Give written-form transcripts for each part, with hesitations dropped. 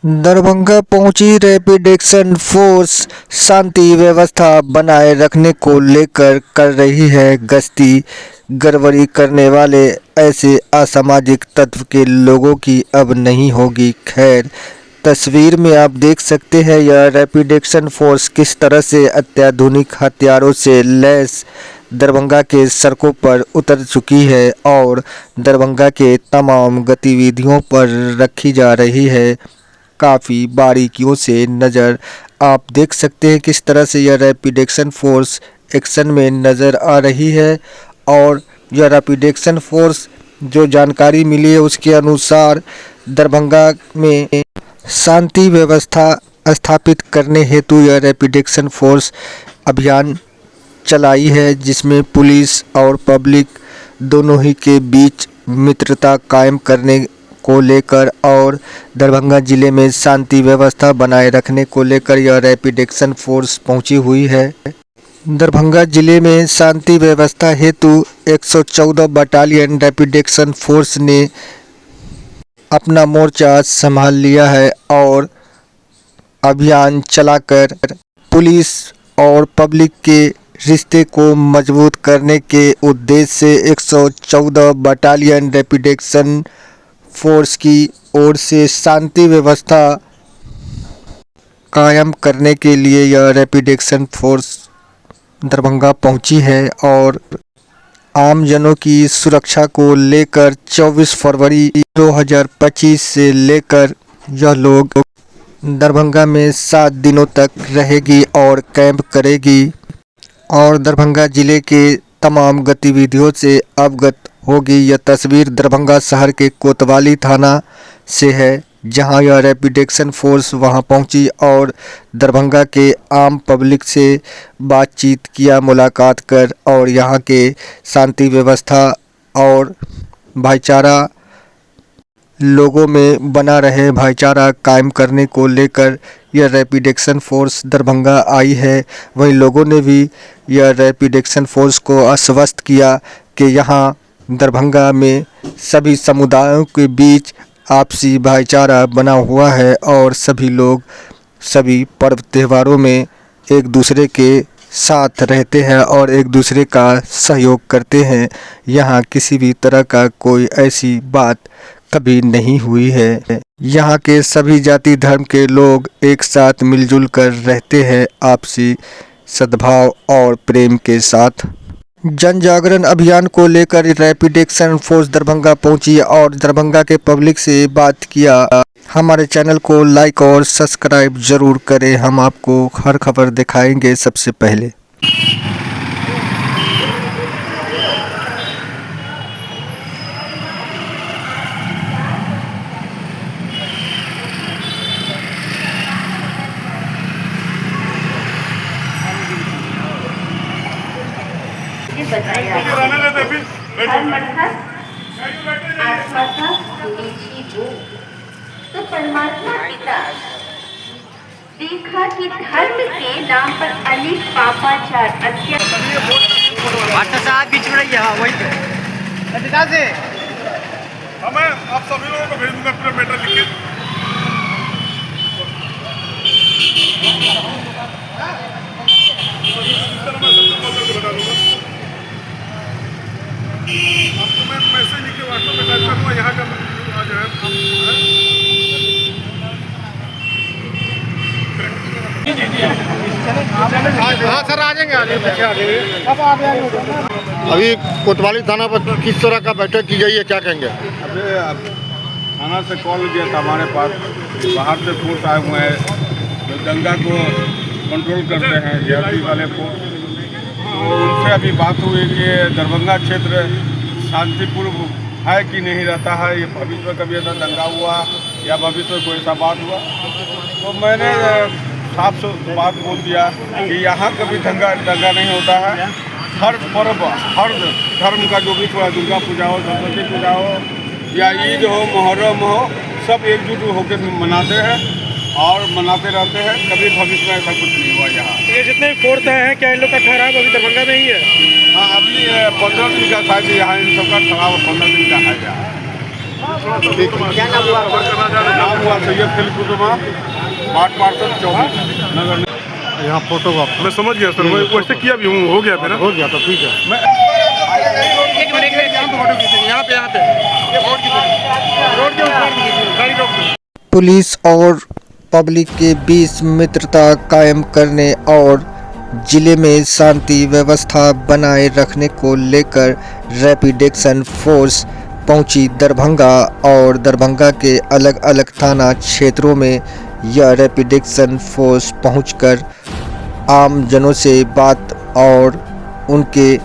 दरभंगा पहुंची rapid action force शांति व्यवस्था बनाए रखने को लेकर कर रही है गश्ती। गड़बड़ी करने वाले ऐसे असामाजिक तत्व के लोगों की अब नहीं होगी खैर। तस्वीर में आप देख सकते हैं यह रैपिड एक्शन फोर्स किस तरह से अत्याधुनिक हथियारों से लैस दरभंगा के सड़कों पर उतर चुकी है और दरभंगा के तमाम गतिविधियों पर रखी जा रही है। काफ़ी बारीकियों से नज़र आप देख सकते हैं किस तरह से यह रैपिड एक्शन फोर्स एक्शन में नज़र आ रही है। और यह रैपिड एक्शन फोर्स जो जानकारी मिली है उसके अनुसार दरभंगा में शांति व्यवस्था स्थापित करने हेतु यह रैपिड एक्शन फोर्स अभियान चलाई है, जिसमें पुलिस और पब्लिक दोनों ही के बीच मित्रता कायम करने को लेकर और दरभंगा ज़िले में शांति व्यवस्था बनाए रखने को लेकर यह रैपिड एक्शन फोर्स पहुंची हुई है। दरभंगा ज़िले में शांति व्यवस्था हेतु 114 बटालियन रैपिड एक्शन फोर्स ने अपना मोर्चा संभाल लिया है और अभियान चलाकर पुलिस और पब्लिक के रिश्ते को मजबूत करने के उद्देश्य से 114 बटालियन रैपिड एक्शन फोर्स की ओर से शांति व्यवस्था कायम करने के लिए यह रैपिड एक्शन फोर्स दरभंगा पहुंची है और आमजनों की सुरक्षा को लेकर 24 फरवरी 2025 से लेकर यह लोग दरभंगा में 7 दिनों तक रहेगी और कैंप करेगी और दरभंगा ज़िले के तमाम गतिविधियों से अवगत होगी। यह तस्वीर दरभंगा शहर के कोतवाली थाना से है, जहां यह रैपिड एक्शन फोर्स वहां पहुंची और दरभंगा के आम पब्लिक से बातचीत किया, मुलाकात कर और यहां के शांति व्यवस्था और भाईचारा लोगों में बना रहे भाईचारा कायम करने को लेकर यह रैपिड एक्शन फोर्स दरभंगा आई है। वहीं लोगों ने भी यह रैपिड एक्शन फोर्स को आश्वस्त किया कि यहां दरभंगा में सभी समुदायों के बीच आपसी भाईचारा बना हुआ है और सभी लोग सभी पर्व त्योहारों में एक दूसरे के साथ रहते हैं और एक दूसरे का सहयोग करते हैं। यहाँ किसी भी तरह का कोई ऐसी बात कभी नहीं हुई है। यहाँ के सभी जाति धर्म के लोग एक साथ मिलजुल कर रहते हैं आपसी सद्भाव और प्रेम के साथ। जन जागरण अभियान को लेकर रैपिड एक्शन फोर्स दरभंगा पहुंची और दरभंगा के पब्लिक से बात किया। हमारे चैनल को लाइक और सब्सक्राइब जरूर करें, हम आपको हर खबर दिखाएंगे सबसे पहले। बताया हर मरहत आत्मा था नीची वो तो परमात्मा पिता देखा कि धर्म के नाम पर अनेक पापाचार साहब बीच में रहिए। हाँ वही से मैं आप सभी लोगों को भेज दूंगा पूरा मैटर लिख के। बता दूंगा आपको, मैं मैसेज लिख के व्हाट्सएप पे टाइप करूँगा यहाँ का आ जाए। हाँ सर आ जाएंगे अभी कोतवाली थाना पर किस तरह का बैठक की गई है, क्या कहेंगे? अभी थाना से कॉल गया था हमारे पास, बाहर से फोर्स आए हुए हैं जो दंगा को कंट्रोल करते हैं जीआरपी वाले फोर्स। तो उनसे अभी बात हुई कि दरभंगा क्षेत्र शांतिपूर्ण है कि नहीं रहता है, ये भविष्य में कभी ऐसा दंगा हुआ या भविष्य में कोई ऐसा बात हुआ। तो मैंने साफ बात बोल दिया कि यहाँ कभी दंगा नहीं होता है। हर पर्व हर धर्म का जो भी थोड़ा दुर्गा पूजा हो, सरस्वती पूजा हो या ईद हो, मुहर्रम हो, सब एकजुट होकर मनाते हैं और मनाते रहते हैं। कभी भविष्य में ऐसा कुछ नहीं हुआ यहाँ। ये जितने फोर्स हैं क्या इन लोग का ठहराव अभी दरभंगा में ही है? हाँ अभी 15 दिन का शायद यहाँ इन सबका ठहराव 15 दिन का है यहाँ। क्या नाम हुआ आपका? नाम हुआ सैयद खलील कुतुबा, वार्ड पार्षद 24 नगर निगम। यहाँ फोटो का मैं समझ गया सर, मैं वैसे किया भी हूँ, हो गया मेरा। हो गया तो ठीक है। एक मिनट यहाँ पे फोटो खींचेंगे, यहाँ पे ये रोड की फोटो, रोड के ऊपर की खींचेंगे, गाड़ी रोक दो। पुलिस और पब्लिक के बीच मित्रता कायम करने और जिले में शांति व्यवस्था बनाए रखने को लेकर रैपिड एक्शन फोर्स पहुंची दरभंगा और दरभंगा के अलग अलग थाना क्षेत्रों में यह रैपिड एक्शन फोर्स पहुंचकर आम जनों से बात और उनके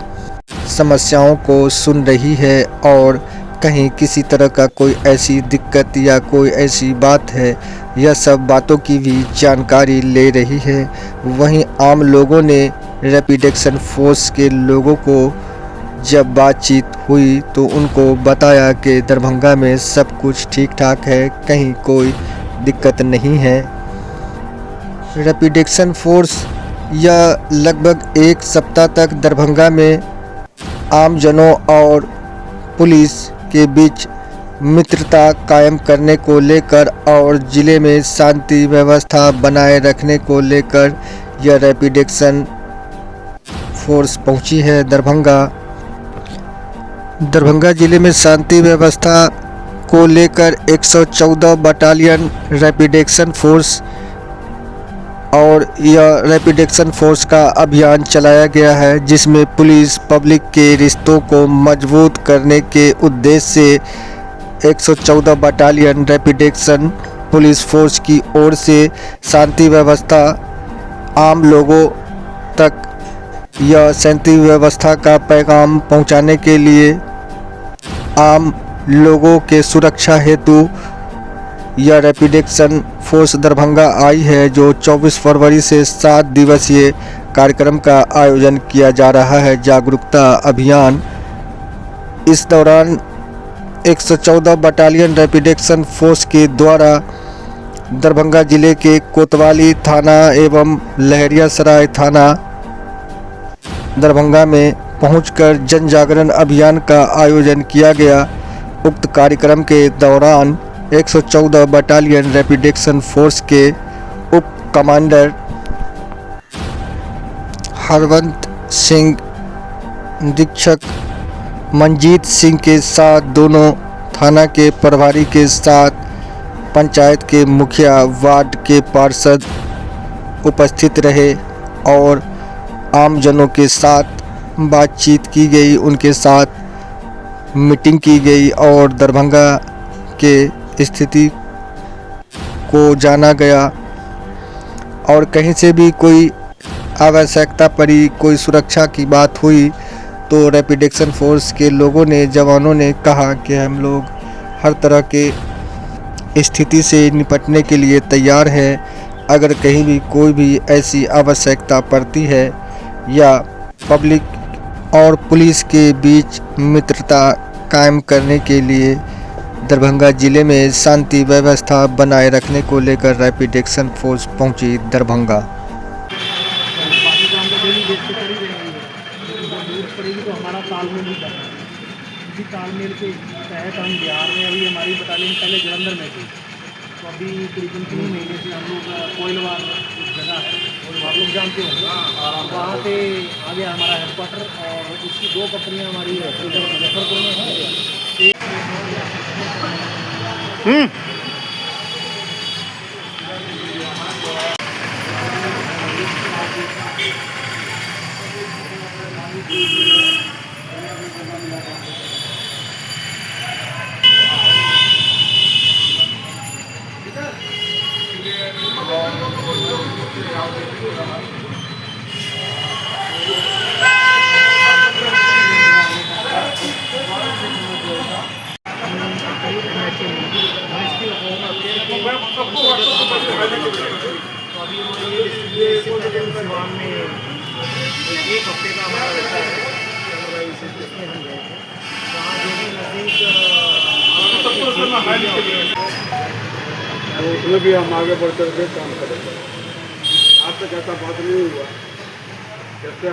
समस्याओं को सुन रही है और कहीं किसी तरह का कोई ऐसी दिक्कत या कोई ऐसी बात है, यह सब बातों की भी जानकारी ले रही है। वहीं आम लोगों ने रैपिड एक्शन फोर्स के लोगों को जब बातचीत हुई तो उनको बताया कि दरभंगा में सब कुछ ठीक ठाक है, कहीं कोई दिक्कत नहीं है। रैपिड एक्शन फोर्स यह लगभग एक सप्ताह तक दरभंगा में आम जनों और पुलिस के बीच मित्रता कायम करने को लेकर और ज़िले में शांति व्यवस्था बनाए रखने को लेकर यह रैपिड एक्शन फोर्स पहुंची है दरभंगा ज़िले में शांति व्यवस्था को लेकर 114 बटालियन रैपिड एक्शन फोर्स और यह रैपिड एक्शन फोर्स का अभियान चलाया गया है, जिसमें पुलिस पब्लिक के रिश्तों को मजबूत करने के उद्देश्य से 114 battalion rapid action police force की ओर से शांति व्यवस्था आम लोगों तक यह शांति व्यवस्था का पैगाम पहुंचाने के लिए आम लोगों के सुरक्षा हेतु यह रैपिड एक्शन फोर्स दरभंगा आई है, जो 24 फरवरी से 7 दिवसीय कार्यक्रम का आयोजन किया जा रहा है, जागरूकता अभियान। इस दौरान 114 बटालियन रैपिड एक्शन फोर्स के द्वारा दरभंगा जिले के कोतवाली थाना एवं लहरियासराय थाना दरभंगा में पहुंचकर जन जागरण अभियान का आयोजन किया गया। उक्त कार्यक्रम के दौरान 114 बटालियन रैपिड एक्शन फोर्स के उप कमांडर हरवंत सिंह, अधीक्षक मंजीत सिंह के साथ दोनों थाना के प्रभारी के साथ पंचायत के मुखिया, वार्ड के पार्षद उपस्थित रहे और आमजनों के साथ बातचीत की गई, उनके साथ मीटिंग की गई और दरभंगा के स्थिति को जाना गया और कहीं से भी कोई आवश्यकता पड़ी, कोई सुरक्षा की बात हुई तो रैपिड एक्शन फोर्स के लोगों ने, जवानों ने कहा कि हम लोग हर तरह के स्थिति से निपटने के लिए तैयार हैं। अगर कहीं भी कोई भी ऐसी आवश्यकता पड़ती है या पब्लिक और पुलिस के बीच मित्रता कायम करने के लिए दरभंगा जिले में शांति व्यवस्था बनाए रखने को लेकर रैपिड एक्शन फोर्स पहुंची दरभंगा। बाकी काम तो डेली बेस पे कर ही रहेंगे, लेकिन जब जरूरत पड़ेगी तो हमारा तालमेल भी करना है। इसी तालमेल के तहत हम बिहार में, अभी हमारी बटालियन पहले जलंधर में थी, तो अभी करीबन 3 महीने से हम लोग कोयलवार एक जगह है, आप लोग जानते होंगे, वहाँ से आगे हमारा हेडक्वार्टर और उसकी 2 कंपनियाँ हमारी मुजफ्फरपुर में हैं। एक हफ्ते का हमारा रहता है, जिसमें हम गए थे, वहाँ जो भी नज़दीक तो उसमें भी हम आगे बढ़ कर के काम करेंगे। आज तक ऐसा बात नहीं हुआ। जैसे